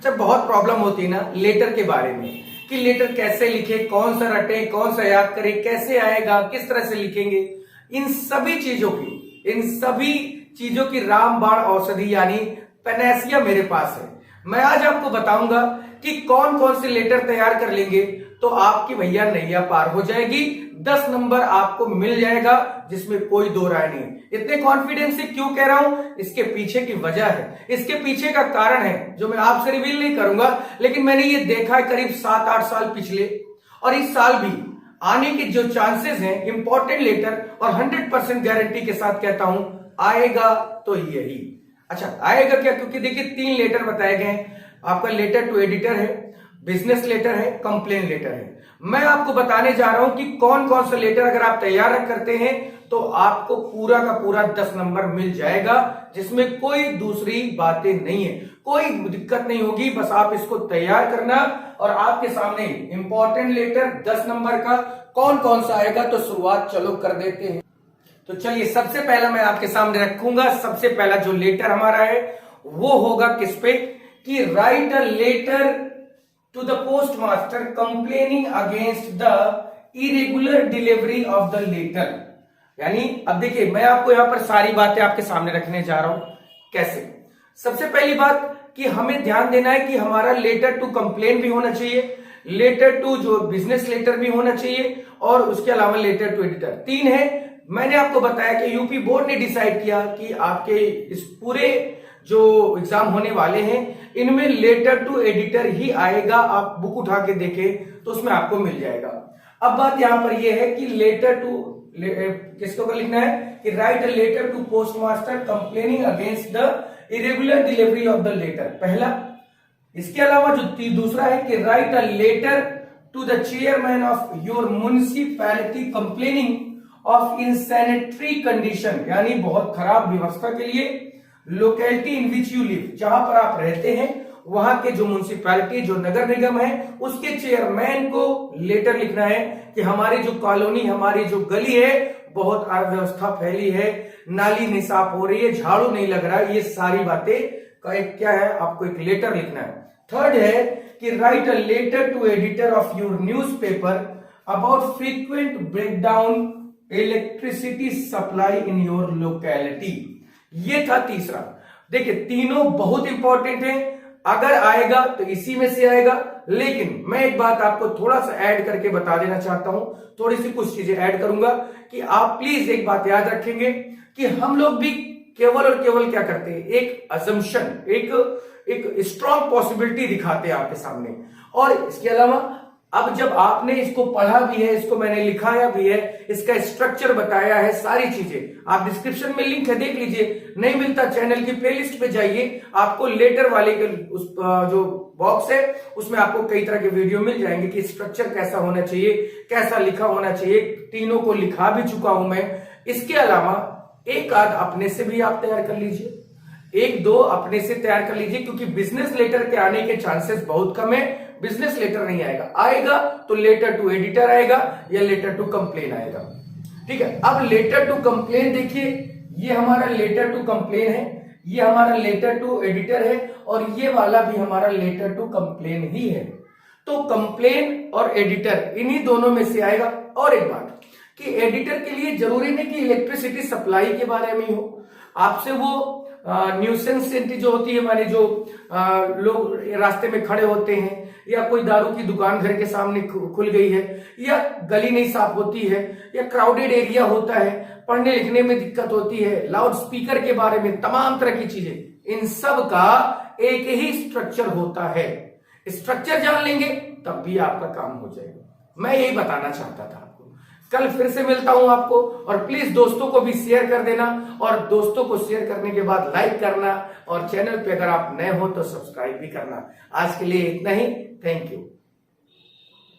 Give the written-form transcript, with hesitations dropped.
अच्छा, बहुत प्रॉब्लम होती है ना लेटर के बारे में कि लेटर कैसे लिखे, कौन सा रटे, कौन सा याद करें, कैसे आएगा, किस तरह से लिखेंगे। इन सभी चीजों की रामबाण औषधि यानी पैनासिया मेरे पास है। मैं आज आपको बताऊंगा कि कौन कौन से लेटर तैयार कर लेंगे तो आपकी भैया नैया पार हो जाएगी, 10 नंबर आपको मिल जाएगा, जिसमें कोई दो राय नहीं। इतने कॉन्फिडेंस से क्यों कह रहा हूं, इसके पीछे की वजह है, इसके पीछे का कारण है जो मैं आपसे रिवील नहीं करूंगा, लेकिन मैंने ये देखा है करीब 7-8 साल पिछले, और इस साल भी आने के जो चांसेस हैं इंपॉर्टेंट लेटर, और 100% गारंटी के साथ कहता हूं आएगा तो यही। अच्छा, आएगा क्या, क्योंकि देखिए 3 लेटर बताए गए हैं। आपका लेटर टू एडिटर है, बिजनेस लेटर है, कंप्लेन लेटर है। मैं आपको बताने जा रहा हूं कि कौन कौन सा लेटर अगर आप तैयार करते हैं तो आपको पूरा का पूरा 10 नंबर मिल जाएगा, जिसमें कोई दूसरी बातें नहीं है, कोई दिक्कत नहीं होगी। बस आप इसको तैयार करना, और आपके सामने इंपॉर्टेंट लेटर 10 नंबर का कौन कौन सा आएगा। तो शुरुआत चलो कर देते हैं। तो चलिए, सबसे पहला मैं आपके सामने रखूंगा, सबसे पहला जो लेटर हमारा है वो होगा किस पे, कि write a letter to the postmaster complaining against the irregular delivery of the letter। यानी अब देखिए, मैं आपको यहां पर सारी बातें आपके सामने रखने जा रहा हूं। कैसे? सबसे पहली बात कि हमें ध्यान देना है कि हमारा लेटर टू कंप्लेन भी होना चाहिए, लेटर टू जो बिजनेस लेटर भी होना चाहिए, और उसके अलावा लेटर टू एडिटर। 3 है। मैंने आपको बताया कि यूपी बोर्ड ने डिसाइड किया कि आपके इस पूरे जो एग्जाम होने वाले हैं इनमें लेटर टू एडिटर ही आएगा। आप बुक उठा के देखें तो उसमें आपको मिल जाएगा। अब बात यहां पर यह है कि लेटर टू किसको लिखना है, कि write a letter to postmaster complaining against the irregular delivery of the letter, पहला। इसके अलावा जो दूसरा है कि write a letter to the chairman of your municipality complaining of insanitary condition, यानी बहुत खराब व्यवस्था के लिए locality in which you live, जहां पर आप रहते हैं वहां के जो म्युनिसिपैलिटी, जो नगर निगम है, उसके चेयरमैन को लेटर लिखना है कि हमारी जो कॉलोनी, हमारी जो गली है बहुत अव्यवस्था फैली है, नाली नहीं साफ हो रही है, झाड़ू नहीं लग रहा है। ये सारी बातें का एक क्या है, आपको एक लेटर लिखना है। थर्ड है कि write a letter to editor of your newspaper about frequent breakdown electricity supply in your locality. ये था तीसरा। देखिए, तीनों बहुत इंपॉर्टेंट है, अगर आएगा तो इसी में से आएगा, लेकिन मैं एक बात आपको थोड़ा सा ऐड करके बता देना चाहता हूं, थोड़ी सी कुछ चीजें ऐड करूंगा कि आप प्लीज एक बात याद रखेंगे कि हम लोग भी केवल और केवल क्या करते हैं, एक अजम्पशन, एक स्ट्रॉन्ग पॉसिबिलिटी दिखाते हैं आपके सामने। और इसके अलावा अब जब आपने इसको पढ़ा भी है, इसको मैंने लिखाया भी है, इसका स्ट्रक्चर बताया है, सारी चीजें आप डिस्क्रिप्शन में लिंक है, देख लीजिए। नहीं मिलता चैनल की प्लेलिस्ट पे जाइए, आपको लेटर वाले के उस जो बॉक्स है उसमें आपको कई तरह के वीडियो मिल जाएंगे कि स्ट्रक्चर कैसा होना चाहिए, कैसा लिखा होना चाहिए। तीनों को लिखा भी चुका हूं मैं। इसके अलावा एक आध अपने से भी आप तैयार कर लीजिए, 1-2 अपने से तैयार कर लीजिए, क्योंकि बिजनेस लेटर के आने के चांसेस बहुत कम है। बिजनेस लेटर नहीं आएगा तो लेटर टू एडिटर आएगा या लेटर टू कंप्लेन आएगा। ठीक है, अब लेटर टू कंप्लेन देखिए, ये हमारा लेटर टू कंप्लेन है, ये हमारा लेटर टू एडिटर है, और ये वाला भी हमारा लेटर टू कंप्लेन ही है। तो कंप्लेन और एडिटर इन्हीं दोनों में से आएगा। और एक बात कि एडिटर के लिए जरूरी नहीं कि इलेक्ट्रिसिटी सप्लाई के बारे में हो, आपसे वो न्यूसेंस एंट्री जो होती है, माने जो लोग रास्ते में खड़े होते हैं, या कोई दारू की दुकान घर के सामने खुल गई है, या गली नहीं साफ होती है, या क्राउडेड एरिया होता है, पढ़ने लिखने में दिक्कत होती है, लाउड स्पीकर के बारे में, तमाम तरह की चीजें, इन सब का एक ही स्ट्रक्चर होता है। स्ट्रक्चर जान लेंगे तब भी आपका काम हो जाएगा। मैं यही बताना चाहता था। कल फिर से मिलता हूं आपको, और प्लीज दोस्तों को भी शेयर कर देना, और दोस्तों को शेयर करने के बाद लाइक करना, और चैनल पे अगर आप नए हो तो सब्सक्राइब भी करना। आज के लिए इतना ही, थैंक यू।